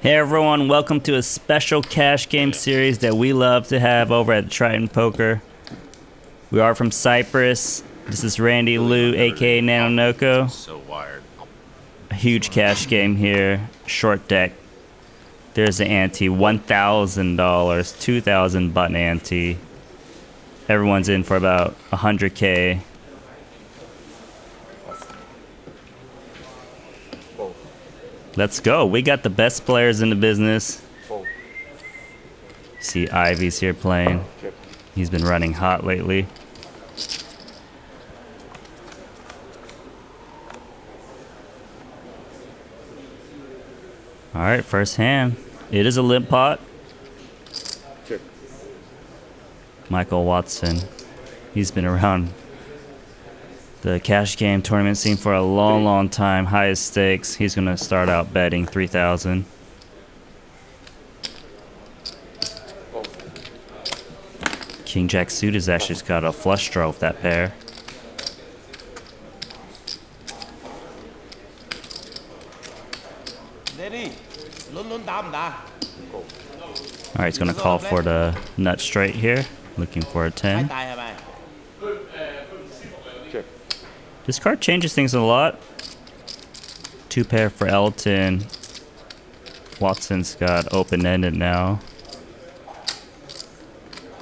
Hey everyone, welcome to a special cash game series that we love to have over at Triton Poker. We are from Cyprus. This is Randy Liu, aka Nanonoko. So wired. A huge cash game here. Short deck. There's the ante, $1,000, 2,000 button ante. Everyone's in for about 100K. Let's go. We got the best players in the business. See Ivey's here playing. He's been running hot lately. Alright, first hand. It is a limp pot. Michael Watson. He's been around the cash game tournament scene for a long time. Highest stakes. He's gonna start out betting 3,000. King Jack suit has actually just got a flush draw with that pair. Alright, he's gonna call for the nut straight here. Looking for a 10. This card changes things a lot. Two pair for Elton. Watson's got open-ended now.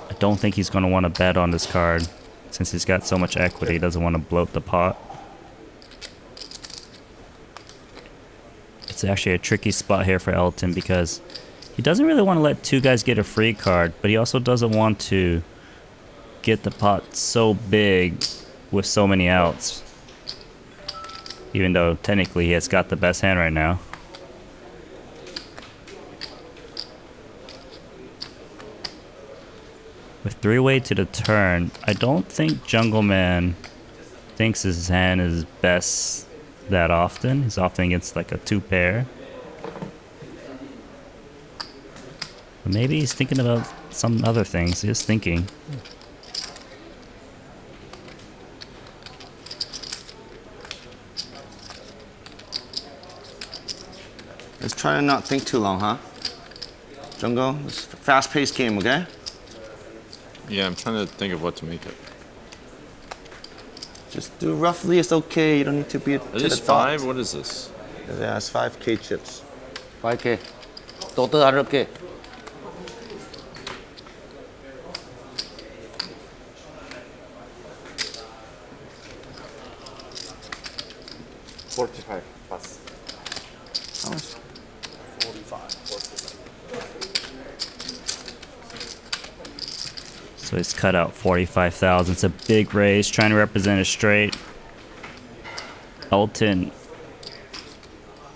I don't think he's going to want to bet on this card. Since he's got so much equity, he doesn't want to bloat the pot. It's actually a tricky spot here for Elton because he doesn't really want to let two guys get a free card, but he also doesn't want to get the pot so big with so many outs. Even though technically he has got the best hand right now. With three-way to the turn, I don't think Jungleman thinks his hand is best that often. He's often against like a two pair. But maybe he's thinking about some other things. He's thinking. Let's try to not think too long, huh? Jungle, it's a fast-paced game, okay? Yeah, I'm trying to think of what to make it. Just do roughly, it's okay. You don't need to be to Is this the top. 5? What is this? Yeah, it's 5K chips. 5K. Total 100K. How much? So he's cut out 45,000. It's a big raise, trying to represent a straight. Elton,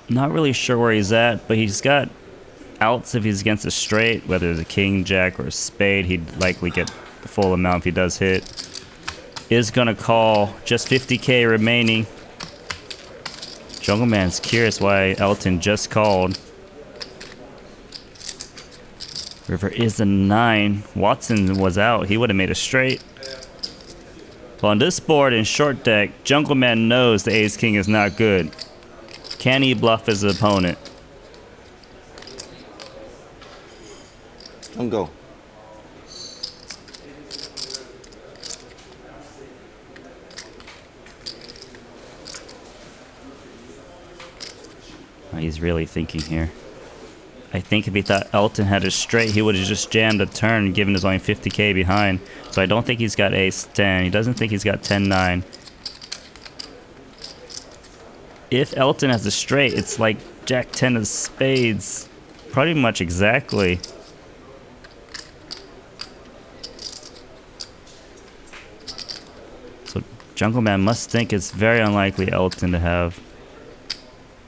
not really sure where he's at, but he's got outs if he's against a straight, whether it's a king, jack, or a spade. He'd likely get the full amount if he does hit. Is gonna call, just 50K remaining. Jungleman's curious why Elton just called. River is a 9. Watson was out. He would have made a straight. Well, on this board in short deck, Jungleman knows the ace-king is not good. Can he bluff his opponent? Don't go. Oh, he's really thinking here. I think if he thought Elton had a straight, he would have just jammed a turn, given his only 50K behind. So I don't think he's got ace-10. He doesn't think he's got 10-9. If Elton has a straight, it's like jack-10 of spades. Pretty much exactly. So Jungleman must think it's very unlikely Elton to have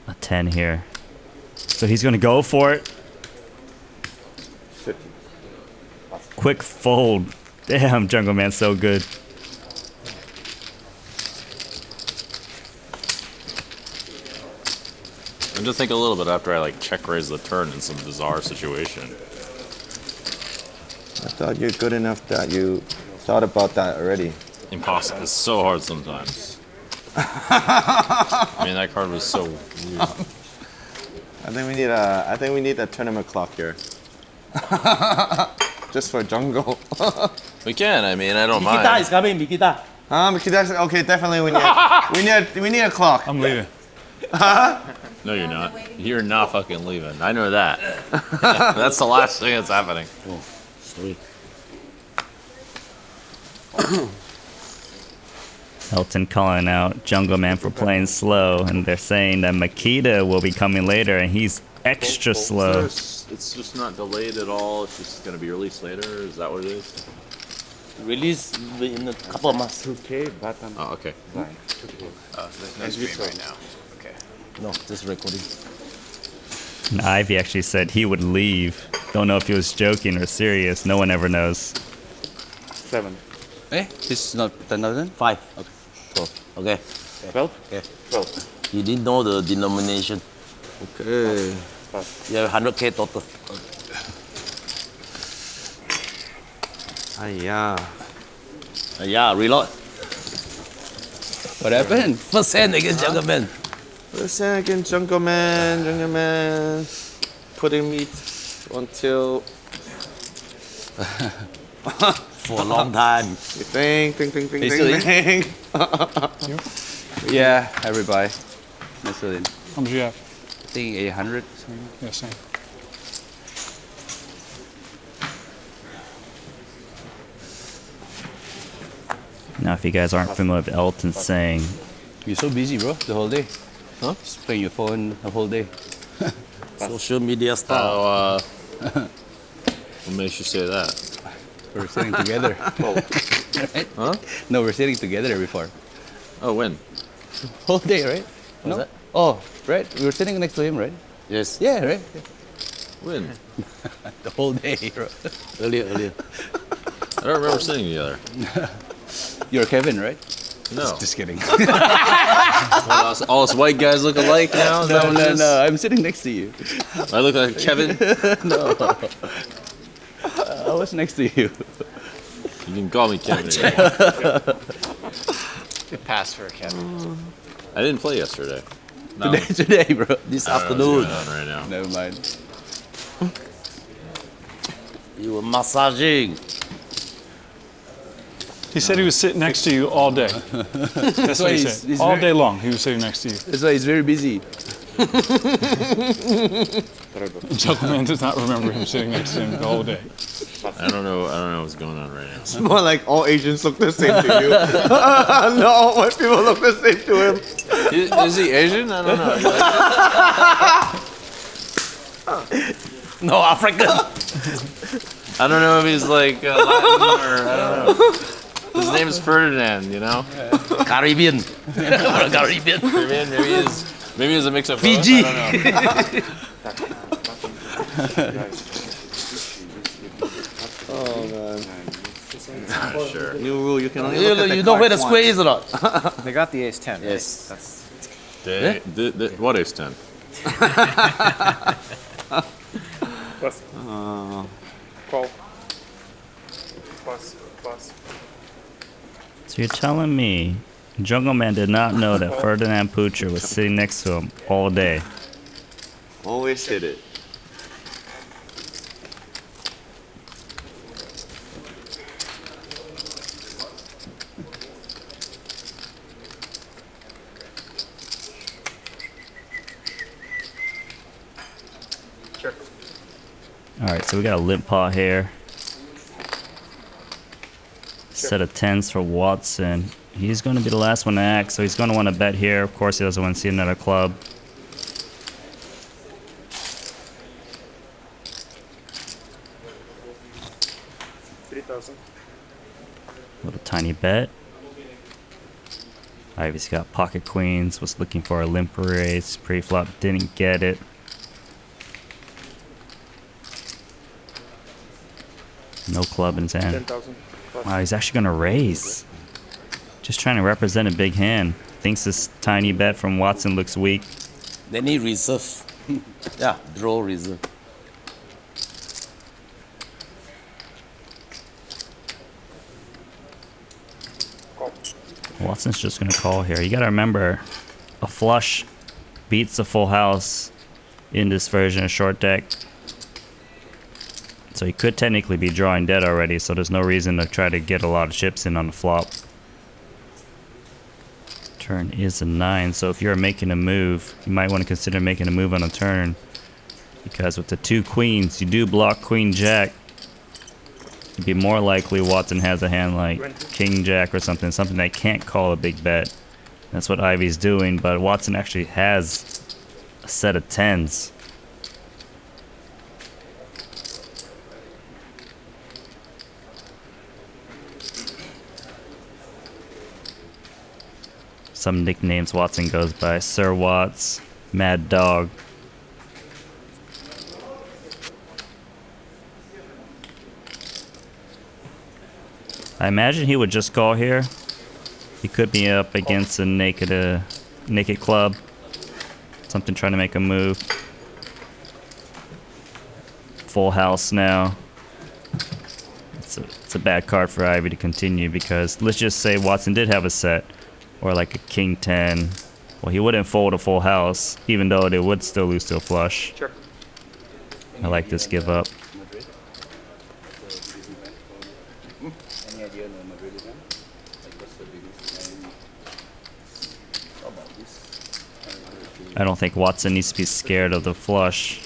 a 10 here. So he's going to go for it. Quick fold. Damn, Jungleman's so good. I'm just think a little bit after I like check raise the turn in some bizarre situation. I thought you're good enough that you thought about that already. Impossible. It's so hard sometimes. I mean, that card was so weird. I think we need a tournament clock here. Just for jungle. We can. I mean, I don't Mikita mind. is coming, Mikita. Okay, definitely we need a clock. I'm leaving. No, you're not. You're not fucking leaving. I know that. That's the last thing that's happening. Oh, sorry. Elton calling out Jungleman for playing slow, and they're saying that Makita will be coming later, and he's extra slow. It's just not delayed at all. It's just going to be released later. Is that what it is? Release in a couple of months. Oh, okay. There's no stream right now. Okay. No, just recording. And Ivey actually said he would leave. Don't know if he was joking or serious. No one ever knows. 7. Eh? This is not 10,000? 5. Okay. 12. Okay. 12? Okay. 12. You didn't know the denomination. Okay. You have 100K total. Yeah. Yeah, reload. What happened? First hand against Jungleman. Listen again, Jungleman. Putting me until For a long time. ding. Yeah, everybody. Nice in. How much you have? I think 800. Yeah, same. Now, if you guys aren't familiar with Elton Tsang, You're so busy, bro, the whole day. Huh? Just playing your phone the whole day. Social media star. Oh, what makes you say that? We're sitting together. Right? Huh? No, we're sitting together before. Oh, when? Whole day, right? What's that? Oh, right. We were sitting next to him, right? Yes. Yeah, right. When? The whole day, bro. Earlier. I don't remember sitting together. You're Kevin, right? No. Just kidding. All us white guys look alike now? Is that what it is? No. I'm sitting next to you. I look like Kevin? I was next to you. You can call me Kevin. Good pass for Kevin. I didn't play yesterday. Today, bro. This I don't know afternoon, what's going on right now. Never mind. you were massaging. He said he was sitting next to you all day. That's what he he's- said. he's All very- day long, he was sitting next to you. That's why he's very busy. Jungleman does not remember him sitting next to him the whole day. I don't know what's going on right now. It's more like all Asians look the same to you. No, all white people look the same to him. Is he Asian? I don't know. No, African. I don't know if he's like Latin or I don't know. His name is Ferdinand, you know? Caribbean. Caribbean. Maybe he's a mix of Fiji. both. I don't know. Oh man. Sure. New rule, you can only look at the You know where the cards square is or not? They got the ace 10. Yes. What is 10? so you're telling me Jungleman did not know that Ferdinand Putra was sitting next to him all day? Always hit it. Alright, so we got a limp pot here. Set of 10s for Watson. He's going to be the last one to act, so he's going to want to bet here. Of course, he doesn't want to see another club. Little tiny bet. Ivey's got pocket queens, was looking for a limp raise. Pre-flop, didn't get it. No club in his hand. Wow, he's actually gonna raise. Just trying to represent a big hand. Thinks this tiny bet from Watson looks weak. They need reserve. Yeah, draw reserve. Watson's just gonna call here. You gotta remember, a flush beats a full house in this version of short deck. So he could technically be drawing dead already, so there's no reason to try to get a lot of chips in on the flop. Turn is a 9, so if you're making a move, you might want to consider making a move on a turn. Because with the 2 queens, you do block Queen Jack. It'd be more likely Watson has a hand like King Jack or something that can't call a big bet. That's what Ivey's doing, but Watson actually has a set of 10s. Some nicknames Watson goes by: Sir Watts, Mad Dog. I imagine he would just call here. He could be up against a naked club. Something trying to make a move. Full house now. It's a bad card for Ivey to continue because let's just say Watson did have a set. Or like a King 10. Well, he wouldn't fold a full house, even though they would still lose to a flush. Sure. I like this give up. Any idea on Madrid again? Like what's the biggest line? How about this? I don't think Watson needs to be scared of the flush.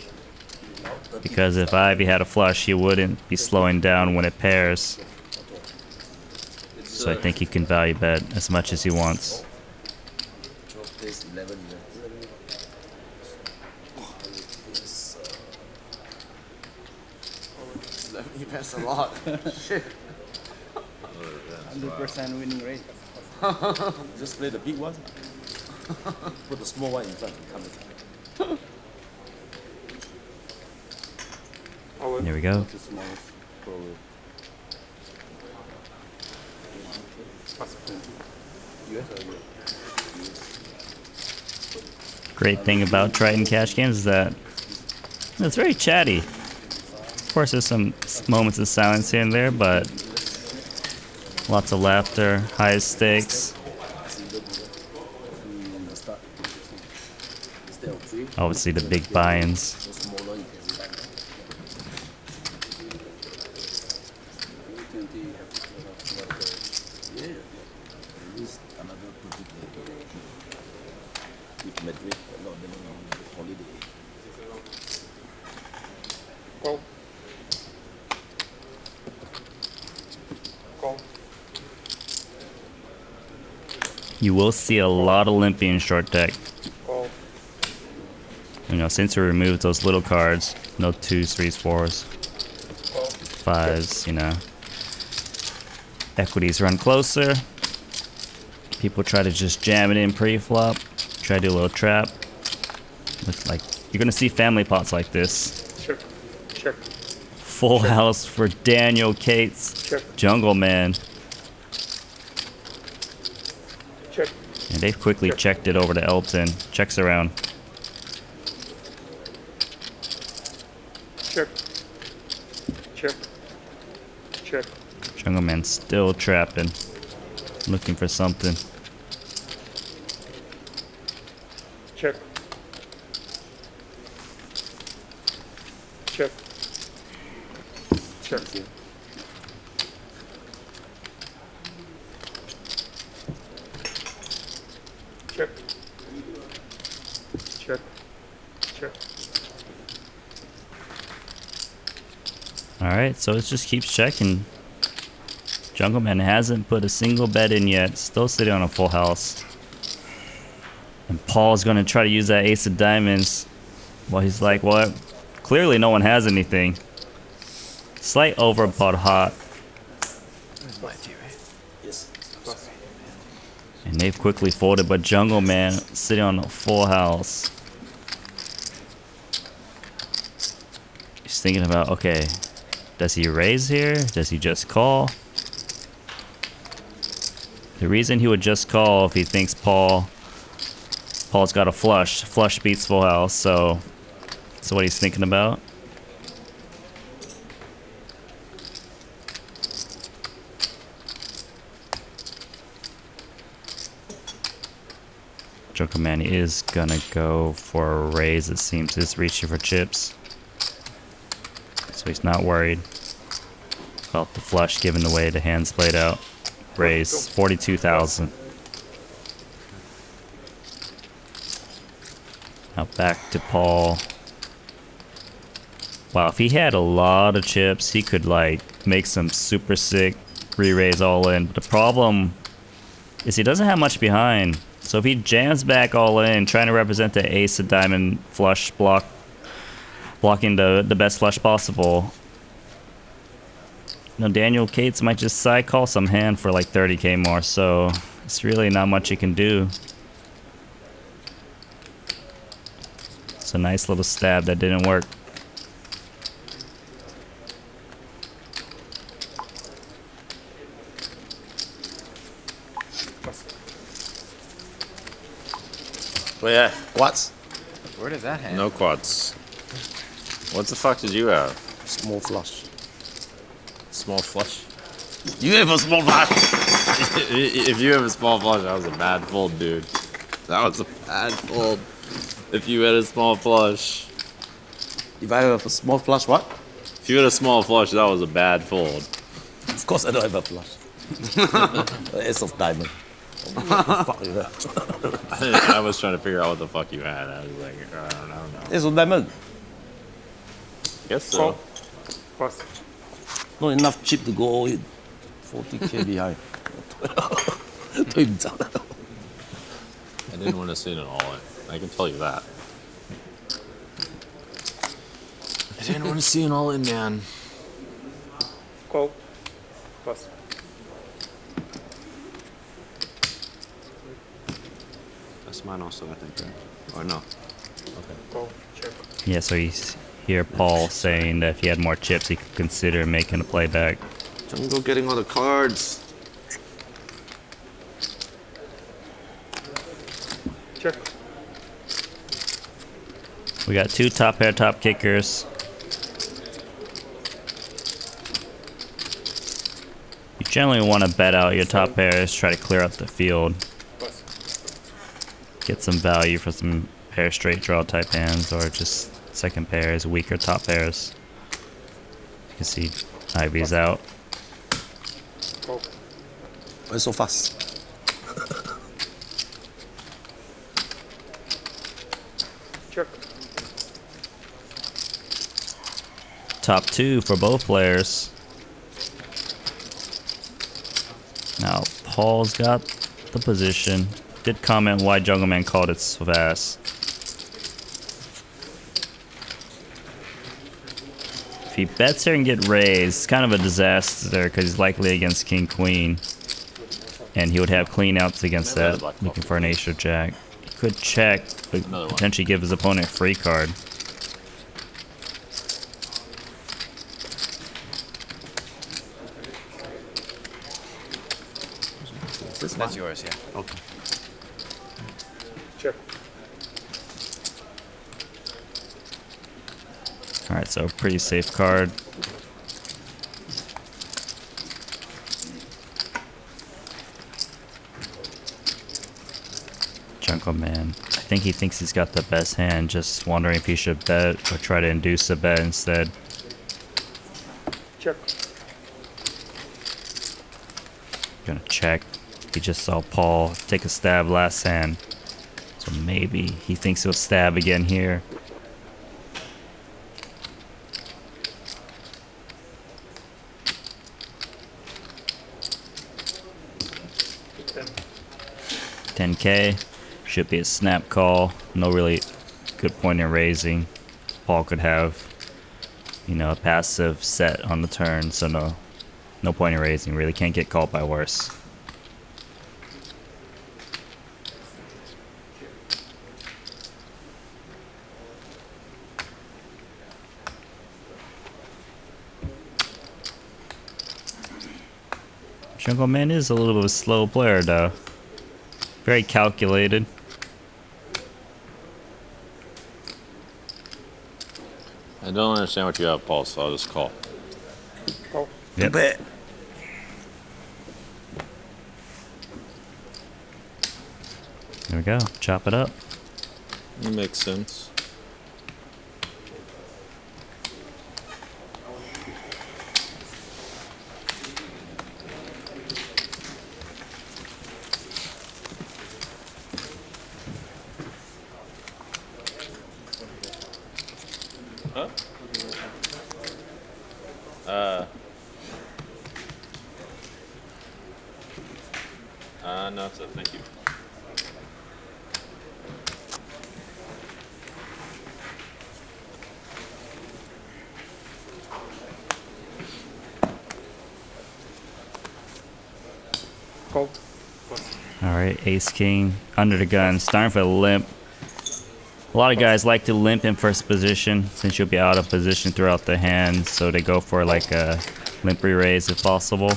Because if Ivey had a flush, he wouldn't be slowing down when it pairs. So I think he can value bet as much as he wants. He bets a lot. Shit. 100% winning rate. Just play the big one. Put the small one in front. There we go. Too small. Probably. Great thing about Triton cash games is that it's very chatty. Of course, there's some moments of silence here and there, but lots of laughter, high stakes. Obviously, the big buy-ins. Call. Call. You will see a lot of limping in short deck. Call. You know, since we removed those little cards, no 2s, 3s, 4s, 5s, you know. Equities run closer. People try to just jam it in pre-flop. Try to do a little trap. Looks like you're gonna see family pots like this. Sure. Sure. Full house for Daniel Cates, Sure. Jungleman. Sure. And they've quickly checked it over to Elton. Checks around. Sure. Sure. Sure. Jungleman still trapping. Looking for something. Check. Check. Check. Check. Check. Check. Alright, so it just keeps checking. Jungleman hasn't put a single bet in yet. Still sitting on a full house. And Paul's going to try to use that ace of diamonds. Well, he's like, well, clearly no one has anything. Slight overbought hot. And they've quickly folded, but Jungleman sitting on a full house. He's thinking about, okay, does he raise here? Does he just call? The reason he would just call if he thinks Paul's got a flush. Flush beats full house, so that's what he's thinking about. Jungleman is gonna go for a raise. It seems he's reaching for chips, so he's not worried about the flush giving away the hands played out. Raise 42,000. Now back to Paul. Wow, if he had a lot of chips, he could like make some super sick re-raise all in. But the problem is he doesn't have much behind. So if he jams back all in, trying to represent the ace of diamond flush blocking the best flush possible, you know, Daniel Cates might just side call some hand for like 30k more. So it's really not much he can do. It's a nice little stab that didn't work. Well, yeah. What? Where did that hand? No quads. What the fuck did you have? Small flush. Small flush? You have a small flush. If you have a small flush, that was a bad fold, dude. That was a bad fold. If you had a small flush. If I have a small flush, what? If you had a small flush, that was a bad fold. Of course I don't have a flush. Ace of diamond. What the fuck is that? I was trying to figure out what the fuck you had. I was like, I don't know. Ace of diamond. Guess so. Call. Plus. Not enough chip to go all in. 40k behind. 對唔走得。 I didn't want to see it all in. I can tell you that. I didn't want to see an all in, man. Call. Plus. That's mine also, I think, right? Or no? Call. Check. Yeah, so he's hear Paul saying that if he had more chips, he could consider making a playback. Jungle getting all the cards. Check. We got two top pair top kickers. You generally want to bet out your top pairs, try to clear up the field. Plus. Get some value for some pair straight draw type hands, or just second pairs, weaker top pairs. You can see Ivey's out. Call. Why so fast? Check. Top two for both players. Now, Paul's got the position. Did comment why Jungleman called it so fast. If he bets here and get raised, it's kind of a disaster because he's likely against King Queen. And he would have clean outs against that, looking for an ace or jack. He could check, but potentially give his opponent a free card. That's yours, yeah. Okay. Check. Alright, so pretty safe card. Jungleman. I think he thinks he's got the best hand, just wondering if he should bet or try to induce a bet instead. Check. Gonna check. He just saw Paul take a stab last hand. So maybe he thinks he'll stab again here. Ten. 10k. Should be a snap call. No really good point in raising. Paul could have, you know, a passive set on the turn, so no point in raising. Really can't get called by worse. Jungleman is a little bit of a slow player though. Very calculated. I don't understand what you have, Paul, so I'll just call. Call. Yep. Bet. There we go. Chop it up. That makes sense. Huh? No, so thank you. Cove. All right, ace king under the gun, starting for a limp. A lot of guys like to limp in first position since you'll be out of position throughout the hand, so they go for like a limp re-raise if possible.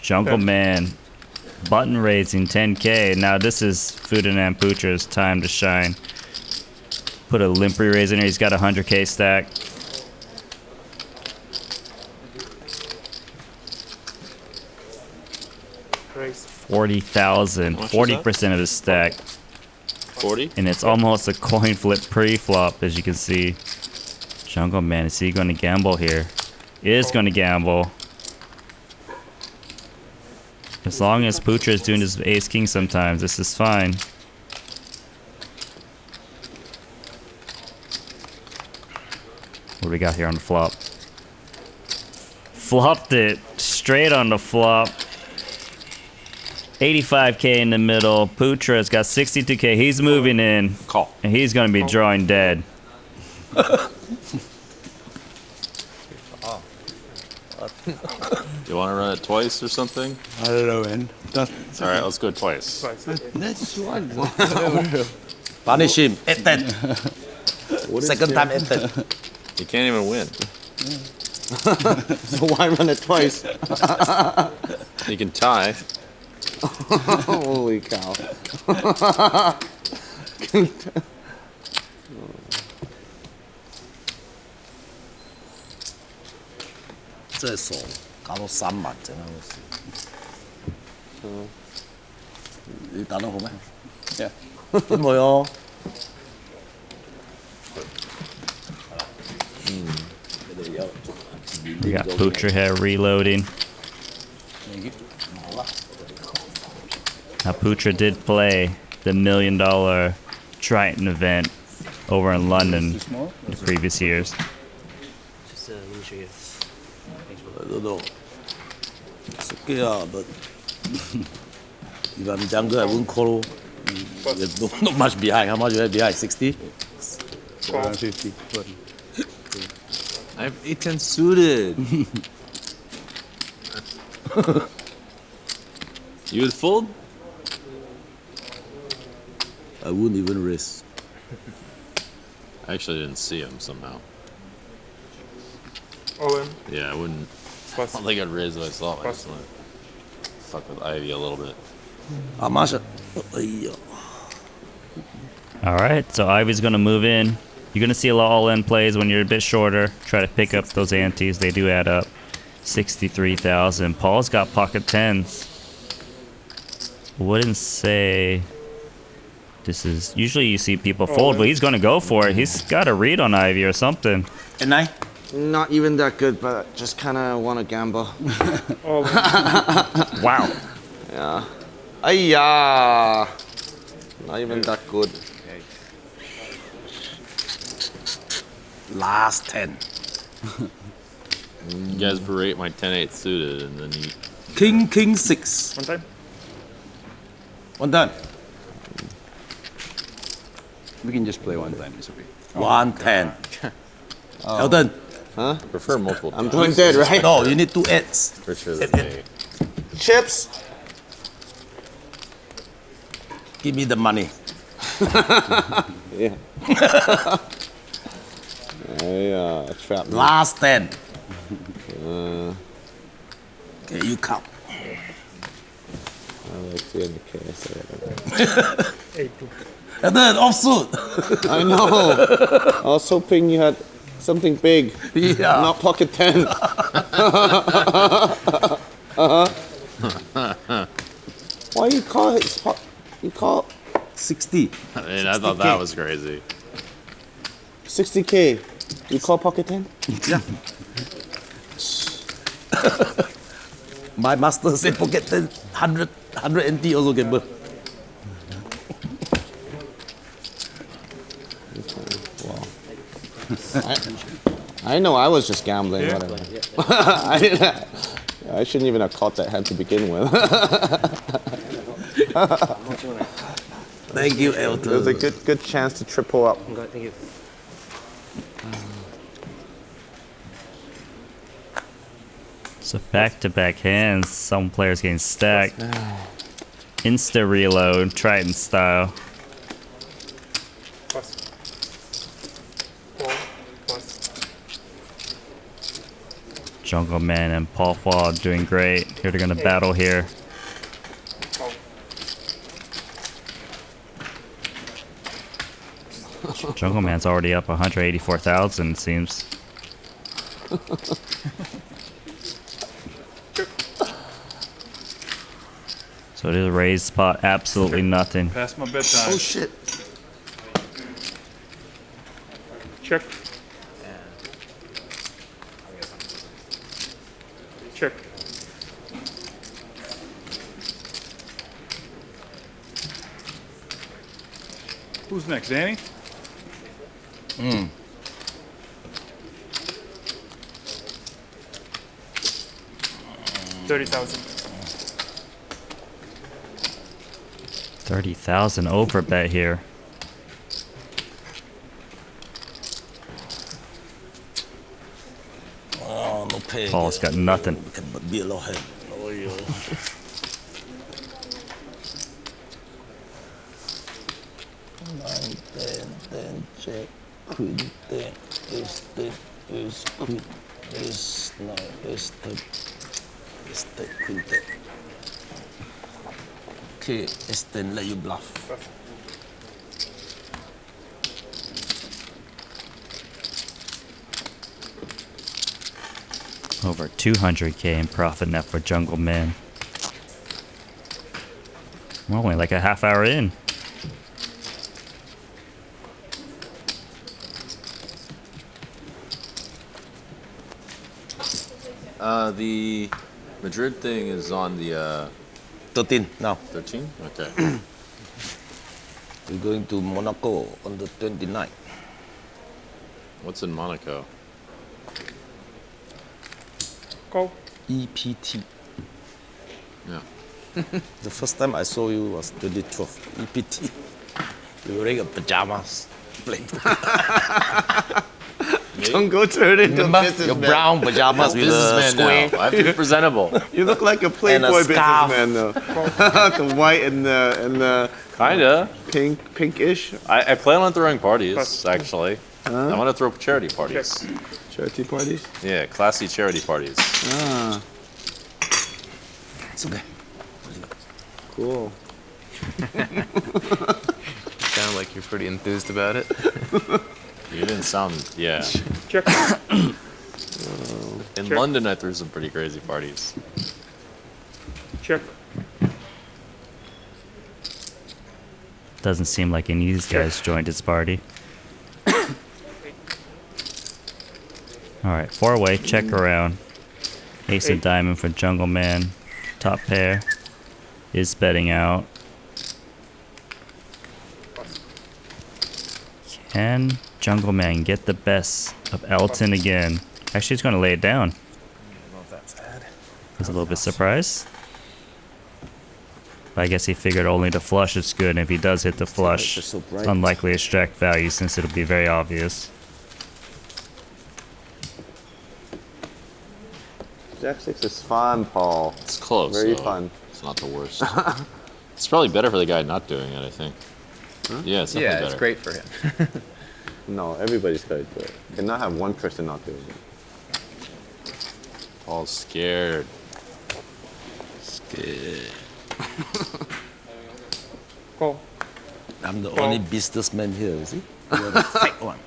Jungleman button raising 10k. Now this is Ferdinand Putra's time to shine. Put a limp re-raise in there. He's got a 100k stack. Raise. 40,000, 40% of his stack. 40? And it's almost a coin flip pre-flop, as you can see. Jungleman, is he going to gamble here? He is going to gamble. As long as Putra is doing his ace king sometimes, this is fine. What do we got here on the flop? Flopped it straight on the flop. 85k in the middle. Putra's got 62k. He's moving in. Call. And he's going to be drawing dead. Do you want to run it twice or something? I don't know, man. It's alright, let's go twice. That's one. Punish him. 8-10. Second time 8-10. You can't even win. So why run it twice? You can tie. Holy cow. 真係傻，搞到3萬整喺度。你打得好咩？點會哦？We got Putra here reloading. Now Putra did play the $1 million Triton event over in London in the previous years. I don't know. It's okay, but if I'm younger, I wouldn't call. There's not much behind. How much you have behind? 60? Around 50. I have 8-10 suited. You would fold? I wouldn't even risk. I actually didn't see him somehow. All in. Yeah, I wouldn't. I Plus. don't think I'd raise if I saw him. I just want to fuck with Ivey a little bit. How much? All right, so Ivey's going to move in. You're going to see a lot of all-in plays when you're a bit shorter. Try to pick up those antes. They do add up. 63,000. Paul's got pocket tens. Wouldn't say this is... Usually you see people fold, but he's going to go for it. He's got a read on Ivey or something. And not even that good, but just kind of want to gamble. All in. Wow. Yeah. Ayya. Not even that good. Last 10. You guys berate my 10-8 suited, and then you... King 6. One time. One done. We can just play one time. It's okay. 110. Elton. Huh? I prefer multiple I'm times. doing dead, right? No, you need 2 8s. For sure than 8. Chips. Give me the money. Yeah. Yeah, trap me. Last 10. Okay, you count. I like 300K, so whatever. 8-2. Elton, offsuit. I know. I was hoping you had something big, Yeah. not pocket 10. Why are you call it? You call 60. I mean, I thought that was crazy. 60K. You call pocket 10? Yeah. My master said pocket 10, 100 NT also gamble. I know I was just gambling, whatever. I shouldn't even have caught that hand to begin with. Thank you, It was Elton. a good chance to triple up. Thank you. So back-to-back hands. Some players getting stacked. Insta reload, Triton style. Plus. 4 plus. Jungleman and Phua doing great. Here they're gonna battle here. Cove. Jungleman's already up 184,000 it seems. So it is a raised spot, absolutely nothing. Past my bedtime. Oh shit. Check. Check. Who's next, Danny? 30,000. 30,000 over bet here. Oh, no pay. Paul's got nothing. Can but be a lot head. Oh, yo. Nine, 10, check, queen, 10, ace, 10, ace, queen, ace, 9, ace, 10, ace, 10, queen, 10. Okay, ace, 10, let you bluff. Over 200k in profit net for Jungleman. We're only like a half hour in. The Madrid thing is on the 13 now. 13? Okay. We're going to Monaco on the 29th. What's in Monaco? Cove. EPT. Yeah. The first time I saw you was 2012. EPT. You were wearing a pajamas. Playing. Don't go turn into a Remember? businessman. Your brown pajamas with a Businessman square. now. I have to be presentable. You look like a And a Playboy scarf. businessman though. The white and the Kinda. pinkish I plan on throwing parties, actually. I want to throw charity parties. charity parties. Yeah, classy charity parties. Ah, It's okay. cool. Sound like you're pretty enthused about it. You didn't sound, yeah. Check. In Sure. London, I threw some pretty crazy parties. Check. Doesn't seem like any of these guys joined his party. Alright, 4-way, check around. Ace of diamond for Jungleman. Top pair is betting out. Can Jungleman get the best of Elton again? Actually, he's going to lay it down. He's a little bit surprised. But I guess he figured only the flush is good, and if he does hit the flush, It's so bright. it's unlikely to extract value since it'll be very obvious. Jack 6 is fun, Paul. It's close. Very though. fun. It's not the worst. It's probably better for the guy not doing it, I think. Yeah, it's definitely Yeah, better. it's great for him. No, everybody's got to do it. You cannot have one person not doing it. Paul's scared. Scared. Cove. I'm the only businessman here, you see? You're the fake one.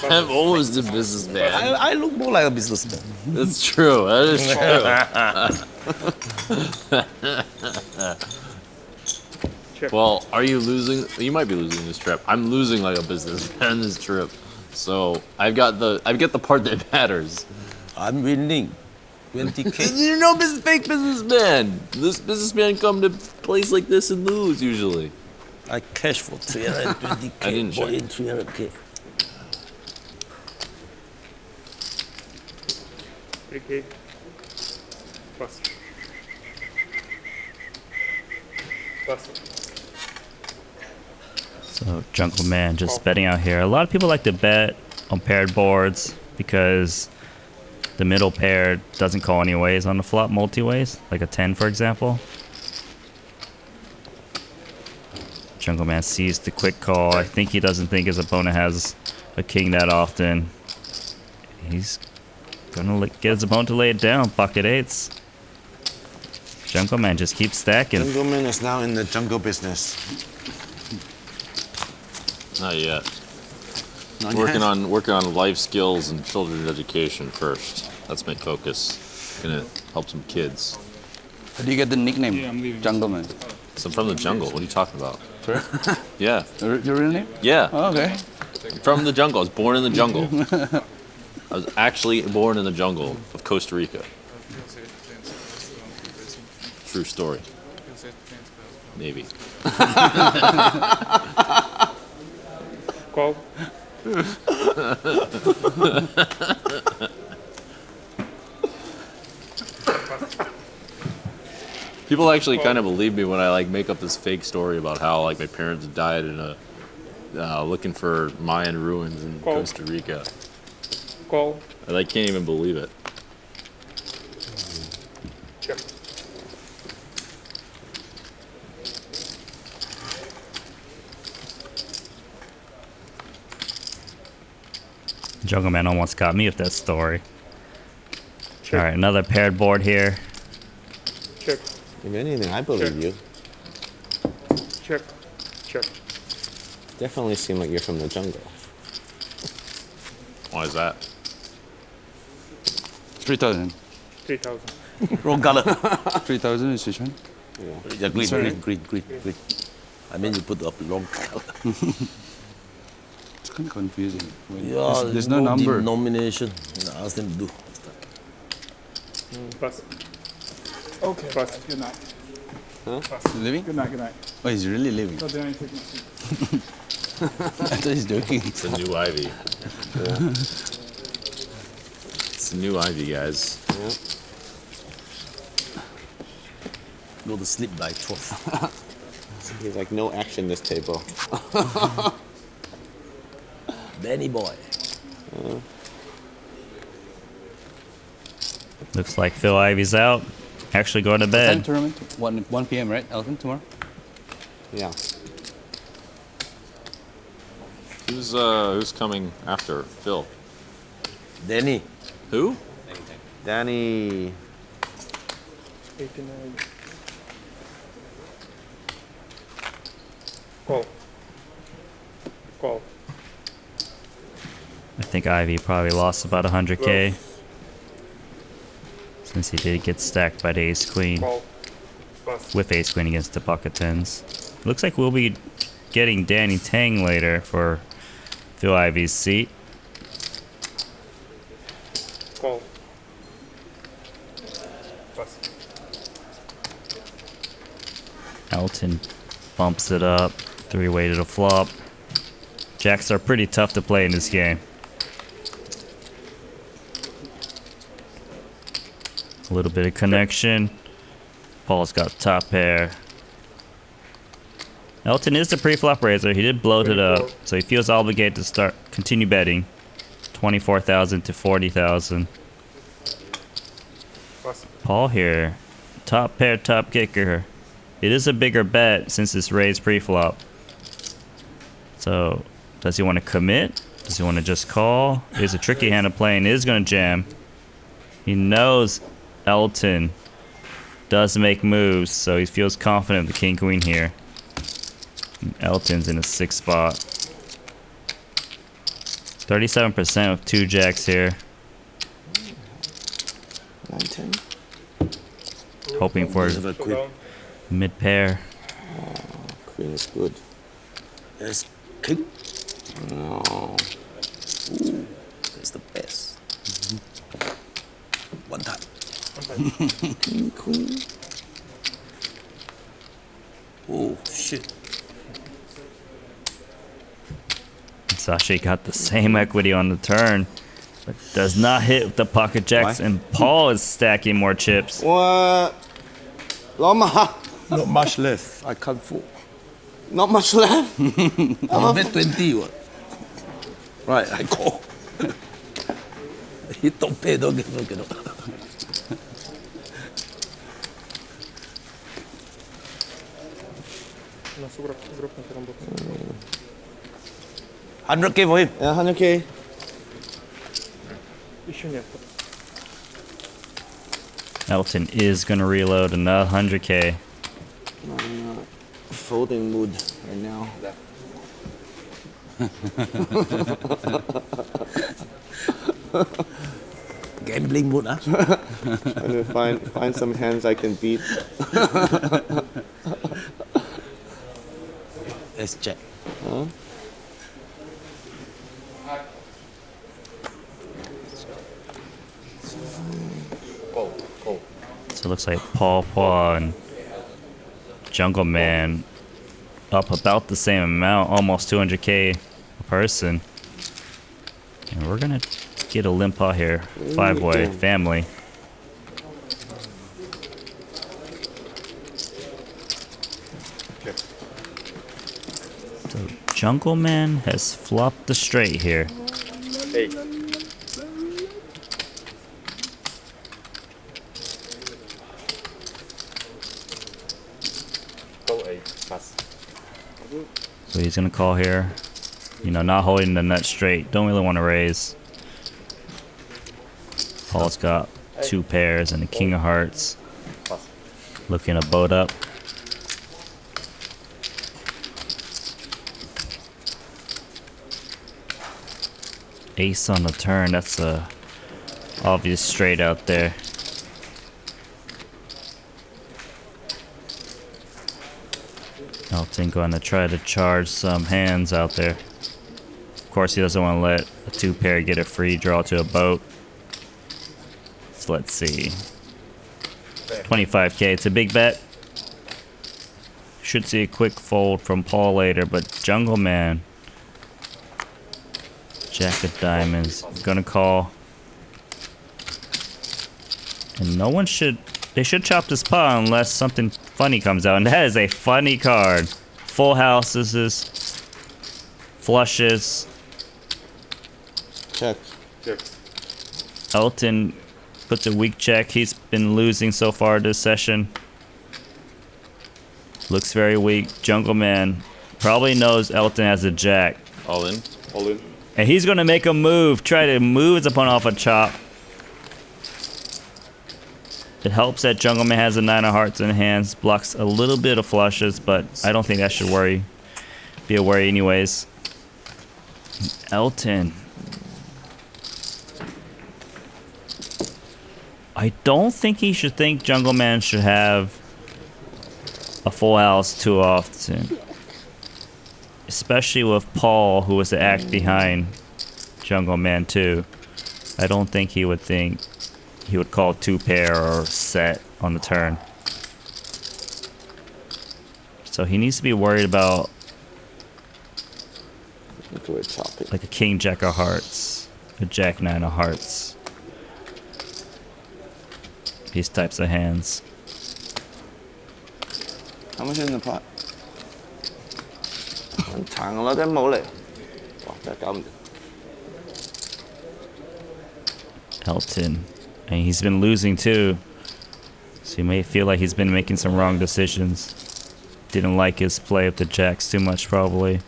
I'm always a businessman. I look more like a businessman. That's true. That is true. Well, are you losing? You might be losing this trip. I'm losing like a businessman this trip. So I've got the part that matters. I'm winning. 20K. You're no fake businessman. This businessman come to a place like this and lose usually. I cash for 320K. I didn't check. Bought in 300K. 3K. Pass. Pass. So Jungleman just betting out here. A lot of people like to bet on paired boards because the middle pair doesn't call anyways on the flop multi-ways, like a 10 for example. Jungleman sees the quick call. I think he doesn't think his opponent has a king that often. He's gonna get his opponent to lay it down. Pocket eights. Jungleman just keeps stacking. Jungleman is now in the jungle business. Not yet. Not Working yet. on life skills and children's education first. That's my focus. Gonna help some kids. How do you get the nickname? Yeah, I'm leaving. Jungleman. So I'm from the jungle. What are you talking about? Yeah. Your real name? Yeah. Oh, okay. From the jungle. I was born in the jungle. I was actually born in the jungle of Costa Rica. True story. Maybe. Call. People actually kind of believe me when I like make up this fake story about how like my parents died in a looking for Mayan ruins in Call. Costa Rica. Call. I like can't even believe it. Check. Jungleman almost got me with that story. Check. All right, another paired board here. Check. If anything, I believe you. Check. Check. Definitely seem like you're from the jungle. Why is that? 3,000. 3,000. Wrong color. 3,000 is which one? Yeah, green, Sorry. green. I mean, you put up wrong color. It's kind of confusing. Yeah, There's no number. Denomination. Ask them to do. Pass. Okay. Pass. Good night. Living? Good night. Good night. Oh, he's really living. So Danny, take my seat. I thought he's joking. It's a new Ivy. It's a new Ivy, guys. Go to sleep by 12. He's like, no action this table. Danny boy. Looks like Phil Ivey's out. Actually going to Time bed. tournament? 1 p.m., right, Elton, tomorrow? Yeah. Who's coming after Phil? Danny. Who? Danny. 89. Call. Call. I think Ivey probably lost about 100K. Since he did get stacked by the ace queen. Call. Pass. With ace queen against the pocket tens. Looks like we'll be getting Danny Tang later for Phil Ivey's seat. Call. Pass. Elton bumps it up. Three-way to the flop. Jacks are pretty tough to play in this game. A little bit of connection. Paul's got top pair. Elton is the pre-flop raiser. He did bloat it up, so he feels obligated to continue betting. 24,000 to 40,000. Pass. Paul here, top pair, top kicker. It is a bigger bet since it's raised pre-flop. So, does he want to commit? Does he want to just call? Here's a tricky hand of playing. It is going to jam. He knows Elton does make moves, so he feels confident with the king queen here. Elton's in a 6th spot. 37% with 2 jacks here. 9-10. Hoping for Have a quick. Showdown. mid pair. Queen is good. Yes, king. No. That's the best. One time. Queen. Oh shit. Sashi got the same equity on the turn, but does not hit with the pocket jacks, Why? and Paul is stacking more chips. What? Loma. Not much left. I can't fold. Not much left. I bet 20. What? Right, I call. He don't pay, don't get, don't get. У нас грохнут рамбок. 100K for him. Yeah, 100K. Еще нет. Elton is gonna reload another 100K. I'm not folding mood right now. Gambling mood, huh? Trying to find some hands I can beat. Let's check. So it looks like Paul, Phua, and Jungleman up about the same amount, almost 200K a person. And we're gonna get a limp pot here, 5-way family. So Jungleman has flopped the straight here. 8. Call 8. Pass. So he's gonna call here. You know, not holding the nut straight. Don't really want to raise. Paul's got 2 pairs and a king of hearts. Looking to boat up. Ace on the turn. That's a obvious straight out there. Elton going to try to charge some hands out there. Of course, he doesn't want to let a 2-pair get a free draw to a boat. So let's see. 25K. It's a big bet. Should see a quick fold from Paul later, but Jungleman. Jack of diamonds. Gonna call. And no one should... They should chop this pot unless something funny comes out. And that is a funny card. Full houses. Flushes. Check. Check. Elton puts a weak check. He's been losing so far this session. Looks very weak. Jungleman probably knows Elton has a jack. All in. All in. And he's going to make a move. Try to move his opponent off a chop. It helps that Jungleman has a 9 of hearts in hands. Blocks a little bit of flushes, but I don't think that should be a worry anyways. Elton. I don't think he should think Jungleman should have a full house too often. Especially with Paul, who was the act behind Jungleman too. I don't think he would call 2-pair or set on the turn. So he needs to be worried about like a king jack of hearts, a jack 9 of hearts. These types of hands. How much is in the pot? 長啦，真係冇嚟。哇！真係搞唔掂。 Elton. And he's been losing too. So you may feel like he's been making some wrong decisions. Didn't like his play of the jacks too much probably.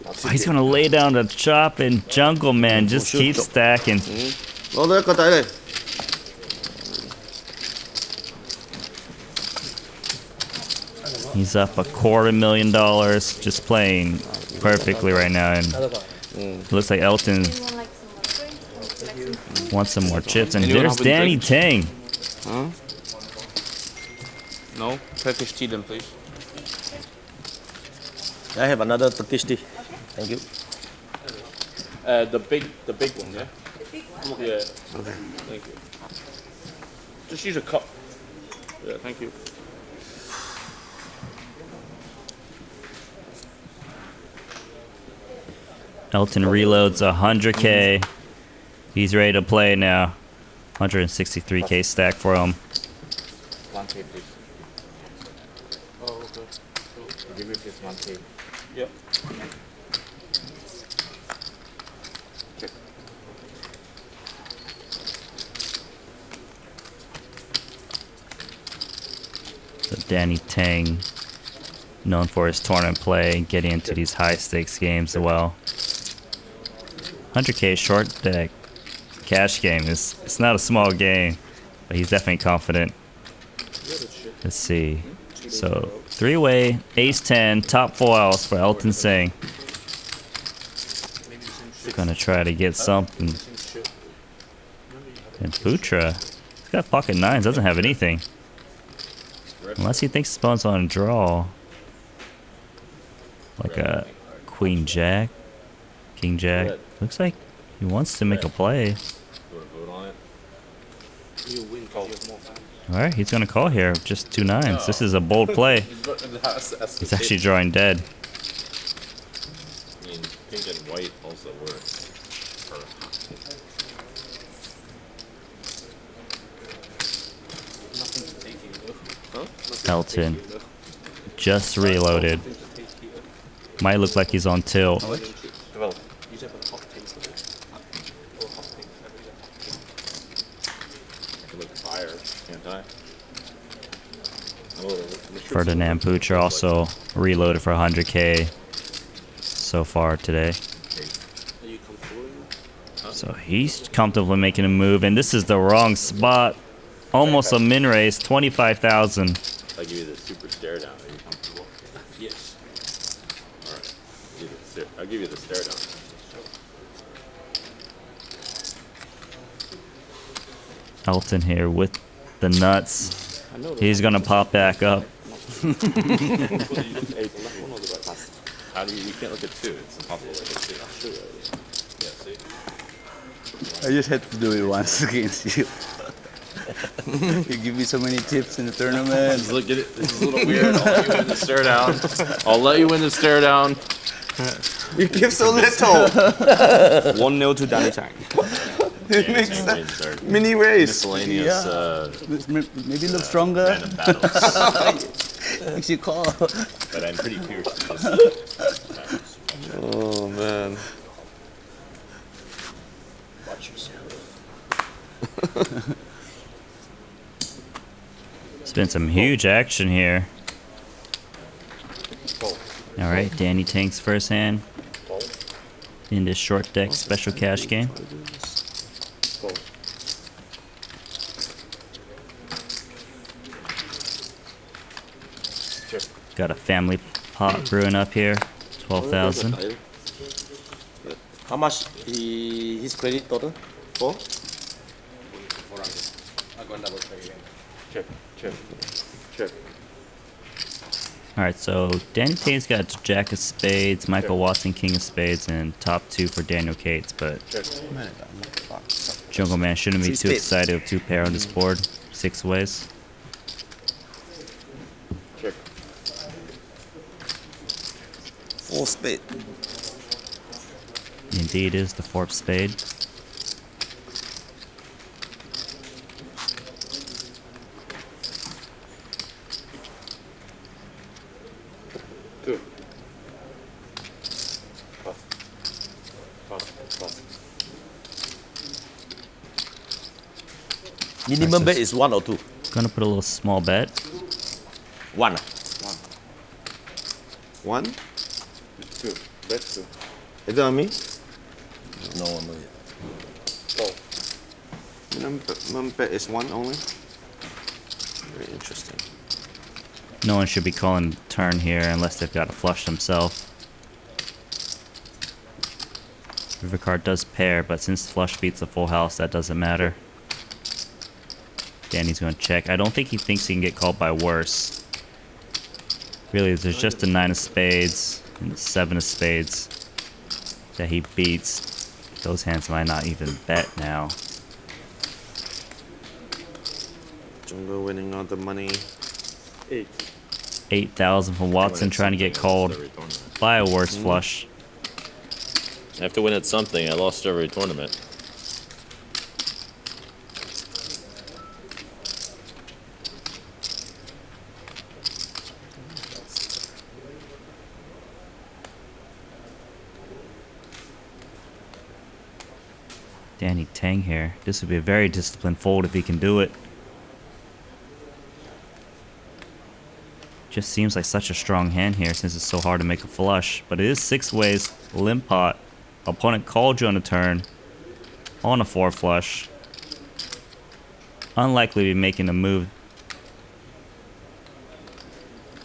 Oh, he's gonna lay down the chop, and Jungleman just keeps stacking. 攞到一個底嚟。He's up $250,000, just playing perfectly right now, and it looks like Elton wants some more chips. And Anyone there's have a Danny drink? Tang. Huh? No? Turkish tea then, please. I have another Turkish tea. Thank you. The big one, yeah? The big one? Yeah. Okay. Thank you. Just use a cup. Yeah, thank you. Elton reloads 100K. He's ready to play now. 163K stack for him. One tea, please. Oh, okay. So, give me this one tea. Yep. Check. So Danny Tang, known for his tournament play and getting into these high stakes games as well. 100K short deck cash game is it's not a small game, but he's definitely confident. Let's see. So 3-way, ace 10, top foils for Elton Tsang. Gonna try to get something. And Putra, he's got pocket nines, doesn't have anything. Unless he thinks his opponent's on a draw. Like a queen jack, king jack. Looks like he wants to make a play. You want to vote on it? You win because you have more time. Alright, he's gonna call here. Just 2 nines. This is a bold play. He's actually drawing dead. I mean, pink and white also work. Nothing to take here, though. Elton just reloaded. Might look like he's on tilt. Develop. You just have a hot taste of it. Or hot taste. I can look fire, can't I? Ferdinand Putra also reloaded for 100K so far today. Are you comfortable? So he's comfortably making a move, and this is the wrong spot. Almost a min raise, 25,000. I'll give you the super stare down. Are you comfortable? Yes. Alright. I'll give you the stare down. Elton here with the nuts. He's gonna pop back up. How do you can't look at 2. It's impossible to look at 2. I'll show you. Yeah, see? I just had to do it once against you. You give me so many tips in the tournament. Just look at it. This is a little weird. I'll let you win the stare down. I'll let you win the stare down. You give so little. 1-0 to Danny Tang. It makes that mini race. Miscellaneous Maybe look stronger. random battles. Makes you call. But I'm pretty fierce. Oh man. Watch yourself. It's been some huge action here. Alright, Danny Tang's first hand in this short deck special cash game. Got a family pot brewing up here. 12,000. How much his credit total? 4? Check. Alright, so Danny Tang's got Jack of Spades, Michael Watson King of Spades, and top 2 for Daniel Cates, but Jungleman shouldn't be too excited with 2 pair on this board. 6 ways. Check. 4 spade. Indeed is the 4th spade. Minimum bet is 1 or 2? Gonna put a little small bet. 1. 1? 2. That's 2. Is that on me? No, no. Minimum bet is 1 only. Very interesting. No one should be calling turn here unless they've got a flush themselves. River card does pair, but since flush beats a full house, that doesn't matter. Danny's going to check. I don't think he thinks he can get called by worse. Really, there's just the 9 of spades and the 7 of spades that he beats. Those hands might not even bet now. Jungle winning all the money. 8,000 from Watson trying to get called by a worse flush. I have to win at something. I lost every tournament. Danny Tang here. This would be a very disciplined fold if he can do it. Just seems like such a strong hand here since it's so hard to make a flush. But it is 6 ways, limp pot. Opponent called you on a turn. On a 4 flush. Unlikely to be making a move.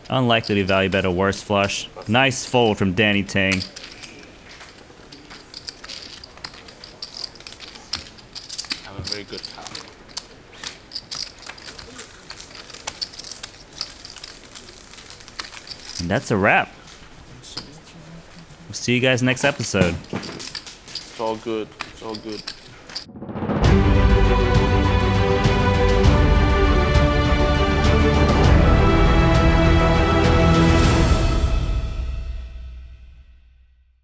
Unlikely to value bet a worse flush. Nice fold from Danny Tang. Have a very good time. And that's a wrap. We'll see you guys next episode. It's all good. It's all good.